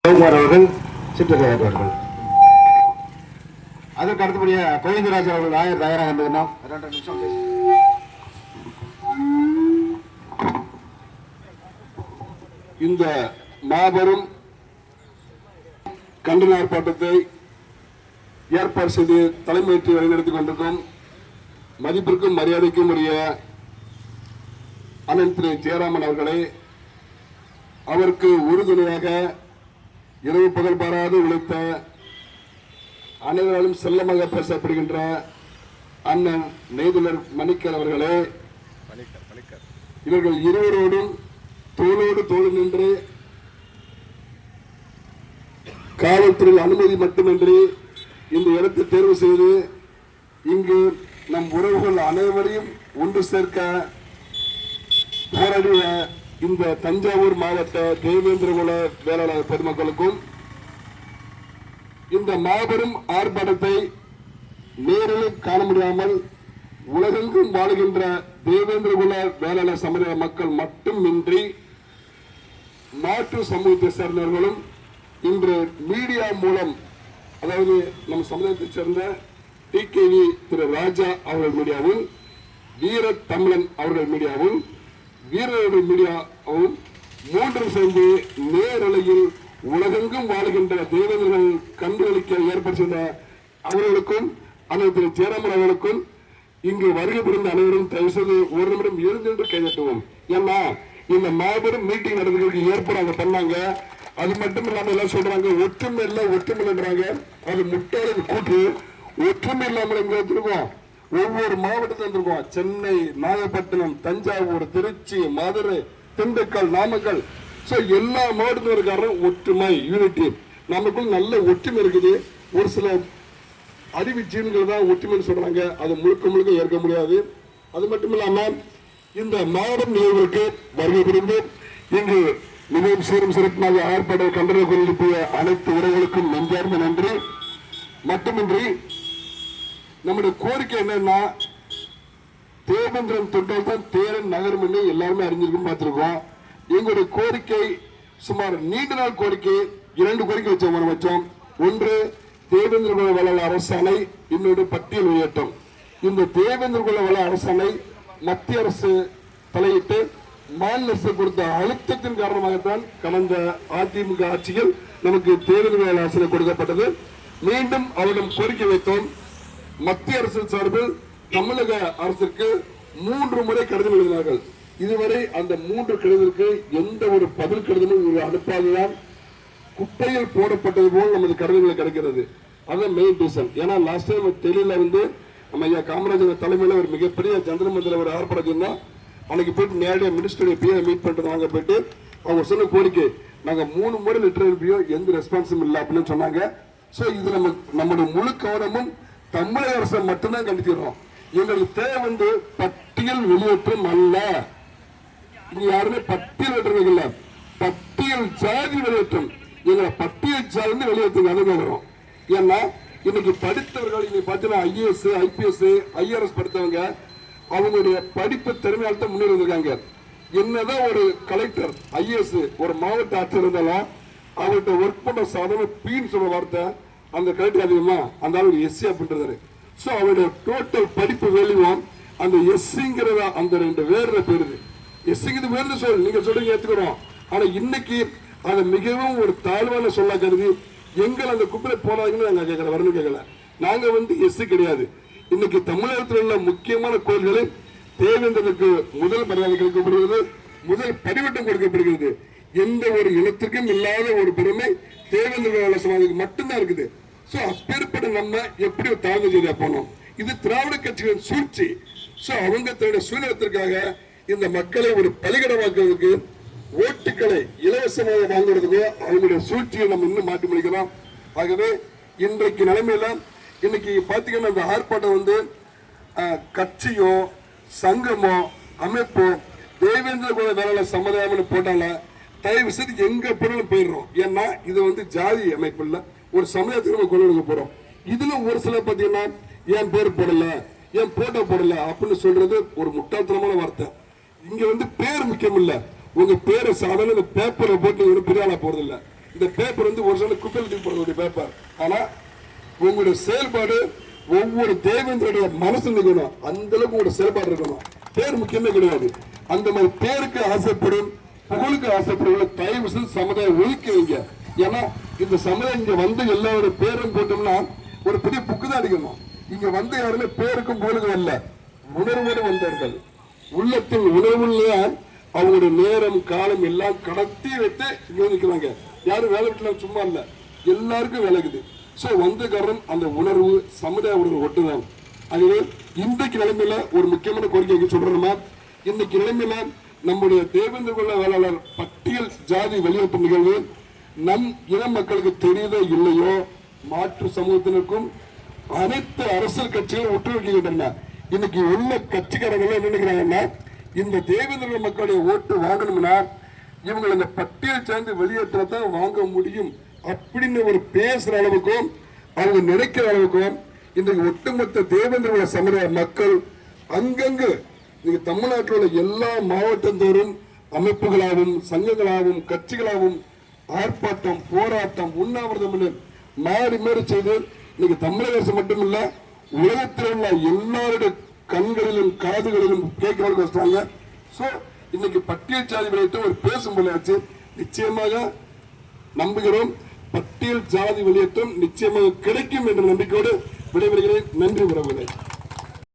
அவர்கள் சிற்றர்கள் அதற்கு அடுத்தபடியாக கோவிந்தராஜ் அவர்கள் ஆயர் தயாராக இருந்ததுன்னா 2 நிமிஷம் பேச. இந்த மாபெரும் கண்டன ஆர்ப்பாட்டத்தை ஏற்பாடு செய்து தலைமையேற்று வழிநடத்திக் கொண்டிருக்கும் மதிப்பிற்கும் மரியாதைக்கும் உரிய அண்ணன் திரு ஜெயராமன் அவர்களே, அவருக்கு உறுதுணையாக இரவு பகல் பாராது உழைத்த அனைவராலும் செல்லமாக பேசப்படுகின்ற அண்ணன் நெய்துலர் மணிக்கர் அவர்களே, இவர்கள் இருவரோடும் தோளோடு தோள் நின்று காவல்துறையில் அனுமதி மட்டுமின்றி இந்த இடத்தை தேர்வு செய்து இங்கு நம் உறவுகள் அனைவரையும் ஒன்று சேர்க்க போராடிய இந்த தஞ்சாவூர் மாவட்ட தேவேந்திரகுல வேளாளர் பெருமக்களுக்கும் இந்த மாபெரும் ஆர்ப்பாட்டத்தை நேரில் காண முடியாமல் உலகெங்கும் வாழ்கின்ற தேவேந்திரகுல வேளாளர் சமுதாய மக்கள் மட்டுமின்றி மாற்று சமூகத்தை சேர்ந்தவர்களும் இன்று மீடியா மூலம், அதாவது நம் சமுதாயத்தைச் சேர்ந்த டிகேவி திரு ராஜா அவர்கள் மீடியாவும், வீர தமிழன் அவர்கள் மீடியாவும், வீரர்கள் மீடியாவும் மூன்றும் சேர்ந்து நேரலையில் உலகெங்கும் வாழ்கின்ற தேவர்கள் கண்டுகளிக்க ஏற்பாடு செய்த அவர்களுக்கும் அண்ணன் திரு ஜெயராமன் அவர்களுக்கும் இங்கு வருகை புரிந்த அனைவரும் தயவு செய்து ஒரு நிமிடம் எழுந்து கைதட்டுவோம். ஏன்னா இந்த மாபெரும் மீட்டிங் நடத்துறதுக்கு ஏற்பாடு பண்ணாங்க. அது மட்டும் இல்லாம எல்லாம் சொல்றாங்க ஒற்றுமை இல்லை ஒற்றுமைன்றாங்க. அது முட்டாளது கூட்டு. ஒற்றுமை இல்லாமல் எங்க வச்சிருக்கோம், ஒவ்வொரு மாவட்டத்தில் இருந்திருக்கோம். சென்னை, நாகப்பட்டினம், தஞ்சாவூர், திருச்சி, மதுரை, திண்டுக்கல், நாமக்கல், எல்லா மாவட்டத்திலும் இருக்காரு ஒற்றுமை, யூனிட்டி. நமக்குள் நல்ல ஒற்றுமை இருக்குது. ஒரு சில அறிவு ஜீன்கள் தான் ஒற்றுமைன்னு சொல்றாங்க. அது முழுக்க முழுக்க ஏற்க முடியாது. அது மட்டும் இல்லாம இந்த மாவட்ட நிகழ்வுக்கு வருகை புரிந்து இங்கு மிகவும் சீரும் சிறப்பாக ஆர்ப்பாட்ட கண்டன கொண்டிருப்பிய அனைத்து உறவுகளுக்கும் நெஞ்சார்ந்த நன்றி. மட்டுமின்றி நம்முடைய கோரிக்கை என்னன்னா, தேவேந்திரன் தொட்டால் தான் தேரன் நகரும் என்று எல்லாருமே அறிஞ்சிருக்கும் பார்த்திருக்கோம். எங்களுடைய கோரிக்கை சுமார் நீண்ட நாள் கோரிக்கை. 2 கோரிக்கை வச்சோம். ஒன்று தேவேந்திர குல வேளாளர் அரசாணை, இன்னொரு பட்டியல் உயர்த்தம். இந்த தேவேந்திர குல வேளாளர் அரசாணை மத்திய அரசு தலையிட்டு மாநில அரசு கொடுத்த அழுத்தத்தின் காரணமாகத்தான் கடந்த அதிமுக ஆட்சியில் நமக்கு தேவேந்திர வேளாளர் அரசாணை கொடுக்கப்பட்டது. மீண்டும் அவரிடம் கோரிக்கை வைத்தோம். மத்திய அரசு சார்பில் தமிழக அரசுக்கு 3 முறை கடிதம் எழுதினார்கள். இதுவரை அந்த 3 கடிதத்திற்கு எந்த ஒரு பதில் கடிதமும் அனுப்பாதுதான் குப்பையில் போடப்பட்டது போல் நமது கடிதங்கள் கிடைக்கிறது. அதுதான் மெயின் ரீசன். ஏன்னா லாஸ்ட் டைம் டெல்லியில நம்ம ஐயா காமராஜர் தலைமையில் ஒரு மிகப்பெரிய சந்திரமந்திர ஒரு ஆர்ப்பாட்டம் தான். அன்னைக்கு போயிட்டு நேரடியாக மினிஸ்டருடைய பிஏ மீட் பண்ணிட்டு வாங்க போயிட்டு அவங்க சொன்ன கோரிக்கை, நாங்கள் 3 முறை லெட்டர் எழுப்பியோ எந்த ரெஸ்பான்ஸும் இல்லை அப்படின்னு சொன்னாங்க. இது நம்முடைய முழு கவனமும் தமிழக அரசை மட்டும்தான் கண்டிக்கிறோம். எங்களுக்கு தேவை பட்டியல் வெளியேற்றம் அல்ல. இங்க யாருமே பட்டியல் வெட்டுறது இல்ல, பட்டியல் ஜாதி வெளியேற்றம். எங்களை பட்டியல் ஜாதி வெளியேற்றம் அனுபவம். ஏன்னா இன்னைக்கு படித்தவர்கள் இன்னைக்கு பார்த்தீங்கன்னா ஐஏஎஸ், ஐபிஎஸ், ஐஆர்எஸ் படித்தவங்க அவங்களுடைய படிப்பு திறமையால் தான் முன்னேறி வந்திருக்காங்க. என்னதான் ஒரு கலெக்டர், ஐஏஎஸ், ஒரு மாவட்ட ஆட்சியர் இருந்தாலும் அவர்கிட்ட ஒர்க் பண்ண சாதனை பீன்னு சொல்ற வார்த்தை அந்த கலெக்டர் அதிகமா அந்த ஆள் எஸ்சி அப்படின்றாரு. அவருடைய டோட்டல் படிப்பு வேல்யூவும் அந்த எஸ்சிங்கிறத அந்த 2 வேறு போயிருது. எஸ்சிங்கிறது வேறு சொல், நீங்க சொல்றீங்க ஏத்துக்கிறோம். ஆனா இன்னைக்கு அதை மிகவும் ஒரு தாழ்வான சொல்ல கருதி எங்கள் அந்த குப்பையில போனாங்கன்னு நாங்க கேட்கல, வரணும் கேட்கல. நாங்க எஸ்சி கிடையாது. இன்னைக்கு தமிழகத்தில் உள்ள முக்கியமான கோயில்களில் தேவேந்திரனுக்கு முதல் மரியாதை கொடுக்கப்படுகிறது, முதல் பரிவட்டம் கொடுக்கப்படுகிறது. எந்த ஒரு இனத்திற்கும் இல்லாத ஒரு பெருமை தேவேந்திர சமாதிக்கு மட்டும்தான் இருக்குது. அப்பேற்பட்ட நம்ம எப்படி தாழ்ந்த ஜாதியா போனோம்? இது திராவிட கட்சிகளின் சூழ்ச்சி. அவங்க தன்னுடைய சுயநலத்திற்காக இந்த மக்களை ஒரு பலிகடமாக்குவதற்கு, ஓட்டுக்களை இலவசமாக வாங்குறதுக்கு அவங்களுடைய சூழ்ச்சியை நம்ம இன்னும் மாற்றி முடிக்கலாம். ஆகவே இன்றைக்கு நிலைமையில இன்னைக்கு பாத்தீங்கன்னா இந்த ஆர்ப்பாட்டம் கட்சியோ சங்கமோ அமைப்போ தேவேந்திர குல வேளாளர் சமுதாயம் போட்டால தயவு செய்து எங்க பொருளும் போயிடுறோம். ஏன்னா இது ஜாதி அமைப்பு இல்ல, ஒரு சமுதாயத்துக்கு நம்ம கொண்டு எடுக்க போறோம். இதுல ஒரு சில பாத்தீங்கன்னா என் பேர் போடல, என் போட்டோ போடல அப்படின்னு சொல்றது ஒரு முட்டாள்தனமான வார்த்தை. இங்க பேர் முக்கியம் இல்ல, உங்க பேரை சாதாரண பேப்பரை போட்டு ஒரு பெரிய ஆளா போறது இல்ல. இந்த பேப்பர் வந்து ஒரு சில குப்பையில் போடக்கூடிய பேப்பர். ஆனா உங்களுடைய செயல்பாடு ஒவ்வொரு தேவேந்திரனுடைய மனசு நிற்கணும், அந்த அளவுக்கு உங்களுடைய செயல்பாடு இருக்கணும். பேர் முக்கியமே கிடையாது. அந்த மாதிரி பேருக்கு ஆசைப்படும், புகழுக்கு ஆசைப்படும் தயவு செய்து சமுதாயம் ஒதுக்கி வைங்க. ஏன்னா இந்த சமுதாயம் இங்க வந்து எல்லாரோட பேரும் போட்டோம்னா ஒரு பெரிய புக்கு தான் அடிக்கணும். இங்க வந்து யாருமே பேருக்கும் புகழுக்கும் அல்ல, உணர்வோடு வந்தார்கள். உள்ளத்தின் உணர்வுல அவங்களுடைய நேரம் காலம் எல்லாம் கடத்தி வைத்து இங்க நிற்கிறாங்க. யாரும் வேலை விட்டுல சும்மா இல்ல, எல்லாருக்கும் வேலைக்குது. சோ வந்த காரணம் அந்த உணர்வு, சமுதாய உணர்வு ஒட்டுதான். ஆகவே இன்றைக்கு நிலைமையில ஒரு முக்கியமான கோரிக்கை சொல்றோமா, இன்னைக்கு நிலைமையில நம்முடைய தேவேந்திர குல வேளாளர் பட்டியல் ஜாதி வெளியேற்ற நிகழ்வு நம் இன மக்களுக்கு தெரியுதோ இல்லையோ, மாற்று சமூகத்தினருக்கும் அனைத்து அரசியல் கட்சிகளும் ஒற்றுழைக்கின்றன. இன்னைக்கு உள்ள கட்சிக்காரர்கள் என்ன நினைக்கிறாங்கன்னா, இந்த தேவேந்திர மக்களுடைய ஓட்டு வாங்கணும்னா இவங்க இந்த பட்டியல் சார்ந்து வெளியேற்றத்தான் வாங்க முடியும் அப்படின்னு ஒரு பேசுற அளவுக்கும் அவங்க நினைக்கிற அளவுக்கும் இன்றைக்கு ஒட்டுமொத்த தேவேந்திர சமுதாய மக்கள் அங்கங்கு நீங்க தமிழ்நாட்டில் உள்ள எல்லா மாவட்டந்தோறும் அமைப்புகளாகவும் சங்கங்களாகவும் கட்சிகளாகவும் ஆர்ப்பாட்டம், போராட்டம், உண்ணாவிரதம் மாறி மாறி செய்து இன்னைக்கு தமிழக அரசு மட்டுமில்ல உலகத்தில் உள்ள எல்லாருடைய கண்களிலும் காதுகளிலும் கேட்க வச்சாங்க. சோ இன்னைக்கு பட்டியல் சாதி வெளியேற்றம் ஒரு பேசும் போலாச்சு. நிச்சயமாக நம்புகிறோம், பட்டியல் ஜாதி வெளியேற்றம் நிச்சயமாக கிடைக்கும் என்ற நம்பிக்கையோடு விடைபெறுகிறேன். நன்றி உறவுகளே.